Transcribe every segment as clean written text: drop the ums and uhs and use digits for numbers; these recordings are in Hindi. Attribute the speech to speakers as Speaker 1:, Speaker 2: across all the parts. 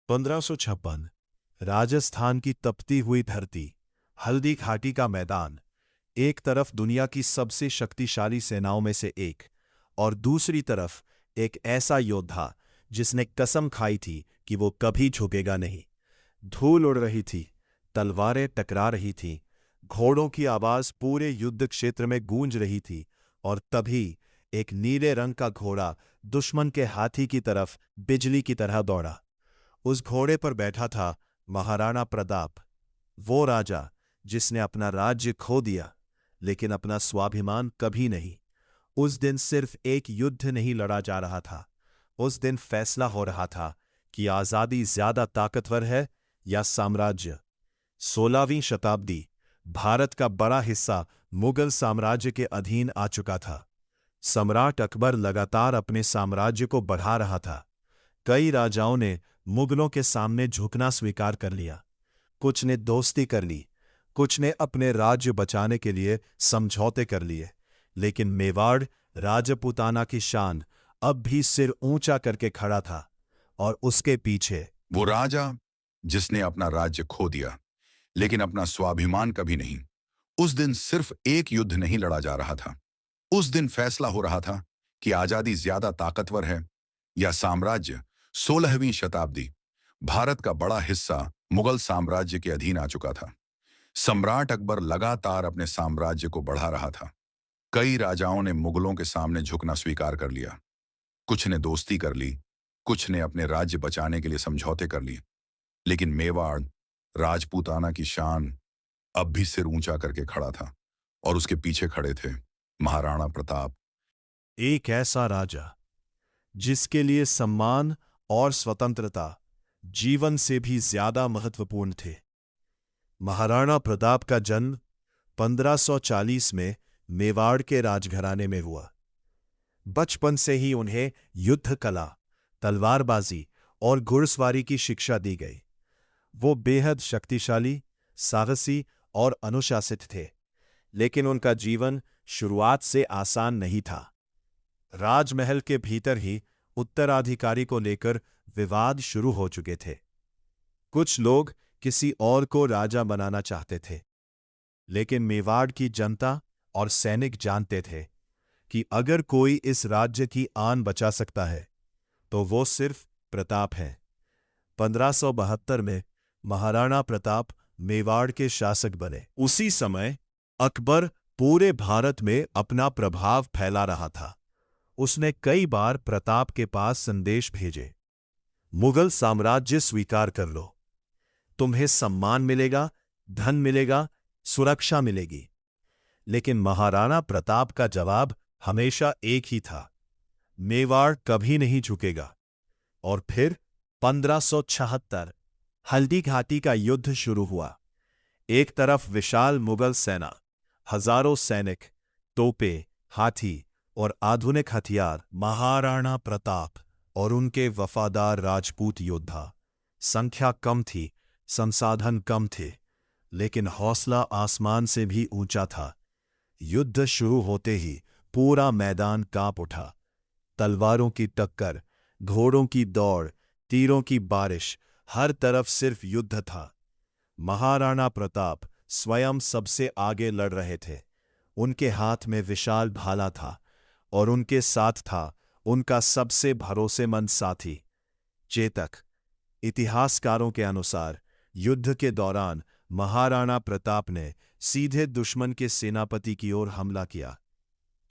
Speaker 1: 1556 राजस्थान की तपती हुई धरती, हल्दी घाटी का मैदान, एक तरफ दुनिया की सबसे शक्तिशाली सेनाओं में से एक और दूसरी तरफ एक ऐसा योद्धा जिसने कसम खाई थी कि वो कभी झुकेगा नहीं। धूल उड़ रही थी, तलवारें टकरा रही थीं, घोड़ों की आवाज पूरे युद्ध क्षेत्र में गूंज रही थी और तभी एक नीले रंग का घोड़ा दुश्मन के हाथी की तरफ बिजली की तरह दौड़ा। उस घोड़े पर बैठा था महाराणा प्रताप, वो राजा जिसने अपना राज्य खो दिया लेकिन अपना स्वाभिमान कभी नहीं। उस दिन सिर्फ एक युद्ध नहीं लड़ा जा रहा था, उस दिन फैसला हो रहा था कि आजादी ज्यादा ताकतवर है या साम्राज्य। 16वीं शताब्दी, भारत का बड़ा हिस्सा मुगल साम्राज्य के अधीन आ चुका था। सम्राट अकबर लगातार अपने साम्राज्य को बढ़ा रहा था। कई राजाओं ने मुगलों के सामने झुकना स्वीकार कर लिया, कुछ ने दोस्ती कर ली, कुछ ने अपने राज्य बचाने के लिए समझौते कर लिए, लेकिन मेवाड़ राजपूताना की शान अब भी सिर ऊंचा करके खड़ा था और उसके पीछे
Speaker 2: वो राजा जिसने अपना राज्य खो दिया लेकिन अपना स्वाभिमान कभी नहीं। उस दिन सिर्फ एक युद्ध नहीं लड़ा जा रहा था, उस दिन फैसला हो रहा था कि आजादी ज्यादा ताकतवर है या साम्राज्य। 16वीं शताब्दी, भारत का बड़ा हिस्सा मुगल साम्राज्य के अधीन आ चुका था। सम्राट अकबर लगातार अपने साम्राज्य को बढ़ा रहा था। कई राजाओं ने मुगलों के सामने झुकना स्वीकार कर लिया, कुछ ने दोस्ती कर ली, कुछ ने अपने राज्य बचाने के लिए समझौते कर लिए, लेकिन मेवाड़ राजपूताना की शान अब भी सिर ऊंचा करके खड़ा था और उसके पीछे खड़े थे महाराणा प्रताप।
Speaker 1: एक ऐसा राजा जिसके लिए सम्मान और स्वतंत्रता जीवन से भी ज्यादा महत्वपूर्ण थे। महाराणा प्रताप का जन्म 1540 में मेवाड़ के राजघराने में हुआ। बचपन से ही उन्हें युद्ध कला, तलवारबाजी और घुड़सवारी की शिक्षा दी गई। वो बेहद शक्तिशाली, साहसी और अनुशासित थे, लेकिन उनका जीवन शुरुआत से आसान नहीं था। राजमहल के भीतर ही उत्तराधिकारी को लेकर विवाद शुरू हो चुके थे। कुछ लोग किसी और को राजा बनाना चाहते थे, लेकिन मेवाड़ की जनता और सैनिक जानते थे कि अगर कोई इस राज्य की आन बचा सकता है तो वो सिर्फ प्रताप है। 1572 में महाराणा प्रताप मेवाड़ के शासक बने। उसी समय अकबर पूरे भारत में अपना प्रभाव फैला रहा था। उसने कई बार प्रताप के पास संदेश भेजे, मुगल साम्राज्य स्वीकार कर लो, तुम्हें सम्मान मिलेगा, धन मिलेगा, सुरक्षा मिलेगी। लेकिन महाराणा प्रताप का जवाब हमेशा एक ही था, मेवाड़ कभी नहीं झुकेगा। और फिर 1576 हल्दी घाटी का युद्ध शुरू हुआ। एक तरफ विशाल मुगल सेना, हजारों सैनिक, तोपें, हाथी और आधुनिक हथियार, महाराणा प्रताप और उनके वफादार राजपूत योद्धा। संख्या कम थी, संसाधन कम थे, लेकिन हौसला आसमान से भी ऊंचा था। युद्ध शुरू होते ही पूरा मैदान कांप उठा। तलवारों की टक्कर, घोड़ों की दौड़, तीरों की बारिश, हर तरफ सिर्फ युद्ध था। महाराणा प्रताप स्वयं सबसे आगे लड़ रहे थे। उनके हाथ में विशाल भाला था और उनके साथ था उनका सबसे भरोसेमंद साथी चेतक। इतिहासकारों के अनुसार युद्ध के दौरान महाराणा प्रताप ने सीधे दुश्मन के सेनापति की ओर हमला किया।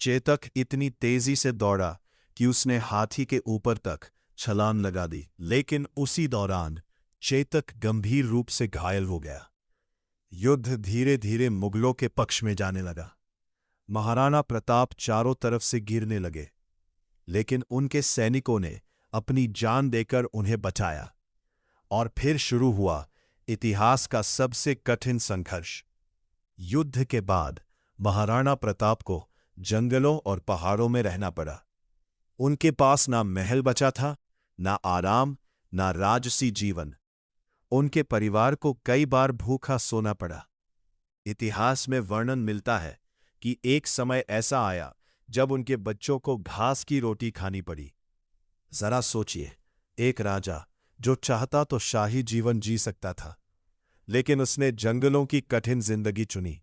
Speaker 1: चेतक इतनी तेजी से दौड़ा कि उसने हाथी के ऊपर तक छलांग लगा दी, लेकिन उसी दौरान चेतक गंभीर रूप से घायल हो गया। युद्ध धीरे धीरे मुगलों के पक्ष में जाने लगा। महाराणा प्रताप चारों तरफ से गिरने लगे, लेकिन उनके सैनिकों ने अपनी जान देकर उन्हें बचाया। और फिर शुरू हुआ इतिहास का सबसे कठिन संघर्ष। युद्ध के बाद महाराणा प्रताप को जंगलों और पहाड़ों में रहना पड़ा। उनके पास ना महल बचा था, ना आराम, ना राजसी जीवन। उनके परिवार को कई बार भूखा सोना पड़ा। इतिहास में वर्णन मिलता है कि एक समय ऐसा आया जब उनके बच्चों को घास की रोटी खानी पड़ी। जरा सोचिए, एक राजा जो चाहता तो शाही जीवन जी सकता था, लेकिन उसने जंगलों की कठिन जिंदगी चुनी,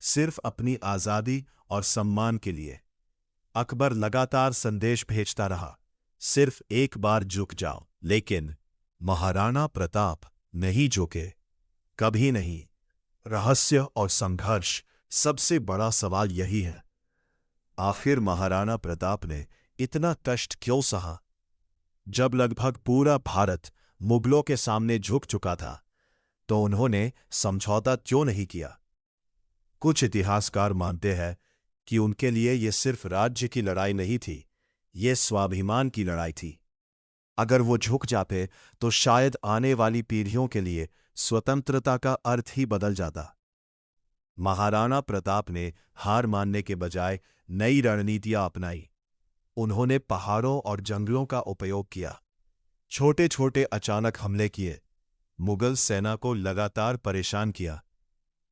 Speaker 1: सिर्फ अपनी आजादी और सम्मान के लिए। अकबर लगातार संदेश भेजता रहा, सिर्फ एक बार झुक जाओ, लेकिन महाराणा प्रताप नहीं झुके, कभी नहीं। रहस्य और संघर्ष, सबसे बड़ा सवाल यही है, आखिर महाराणा प्रताप ने इतना कष्ट क्यों सहा? जब लगभग पूरा भारत मुगलों के सामने झुक चुका था, तो उन्होंने समझौता क्यों नहीं किया? कुछ इतिहासकार मानते हैं कि उनके लिए यह सिर्फ राज्य की लड़ाई नहीं थी, यह स्वाभिमान की लड़ाई थी। अगर वो झुक जाते तो शायद आने वाली पीढ़ियों के लिए स्वतंत्रता का अर्थ ही बदल जाता। महाराणा प्रताप ने हार मानने के बजाय नई रणनीतियां अपनाई। उन्होंने पहाड़ों और जंगलों का उपयोग किया, छोटे छोटे अचानक हमले किए, मुगल सेना को लगातार परेशान किया।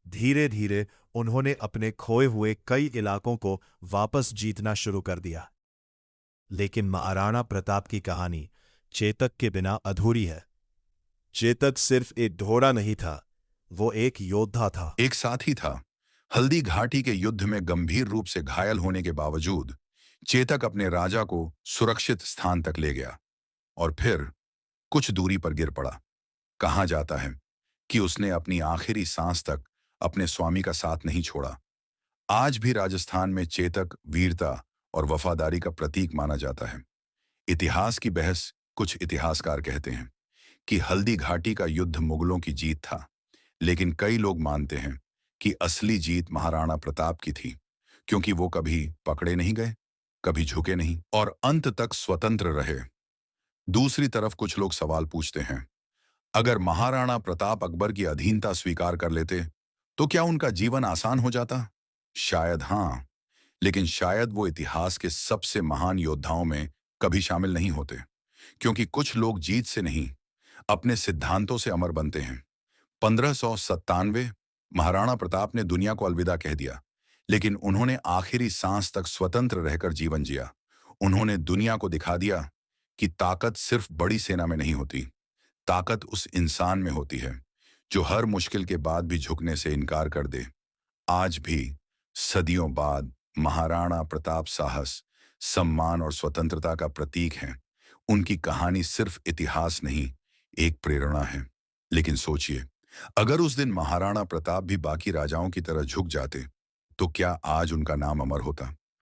Speaker 1: धीरे धीरे उन्होंने अपने खोए हुए कई इलाकों को वापस जीतना शुरू कर दिया। लेकिन महाराणा प्रताप की कहानी चेतक के बिना अधूरी है। चेतक सिर्फ एक घोड़ा नहीं था, वो एक योद्धा था।
Speaker 2: एक साथी था। हल्दी घाटी के युद्ध में गंभीर रूप से घायल होने के बावजूद चेतक अपने राजा को सुरक्षित स्थान तक ले गया और फिर कुछ दूरी पर गिर पड़ा। कहा जाता है कि उसने अपनी आखिरी सांस तक अपने स्वामी का साथ नहीं छोड़ा। आज भी राजस्थान में चेतक वीरता और वफादारी का प्रतीक माना जाता है। इतिहास की बहस, कुछ इतिहासकार कहते हैं कि हल्दी घाटी का युद्ध मुगलों की जीत था, लेकिन कई लोग मानते हैं कि असली जीत महाराणा प्रताप की थी, क्योंकि वो कभी पकड़े नहीं गए, कभी झुके नहीं और अंत तक स्वतंत्र रहे। दूसरी तरफ कुछ लोग सवाल पूछते हैं, अगर महाराणा प्रताप अकबर की अधीनता स्वीकार कर लेते तो क्या उनका जीवन आसान हो जाता? शायद हाँ, लेकिन शायद वो इतिहास के सबसे महान योद्धाओं में कभी शामिल नहीं होते, क्योंकि कुछ लोग जीत से नहीं, अपने सिद्धांतों से अमर बनते हैं। 1597 महाराणा प्रताप ने दुनिया को अलविदा कह दिया, लेकिन उन्होंने आखिरी सांस तक स्वतंत्र रहकर जीवन जिया। उन्होंने दुनिया को दिखा दिया कि ताकत सिर्फ बड़ी सेना में नहीं होती, ताकत उस इंसान में होती है जो हर मुश्किल के बाद भी झुकने से इनकार कर दे। आज भी, सदियों बाद, महाराणा प्रताप साहस, सम्मान और स्वतंत्रता का प्रतीक हैं। उनकी कहानी सिर्फ इतिहास नहीं, एक प्रेरणा है। लेकिन सोचिए, अगर उस दिन महाराणा प्रताप भी बाकी राजाओं की तरह झुक जाते, तो क्या आज उनका नाम अमर होता?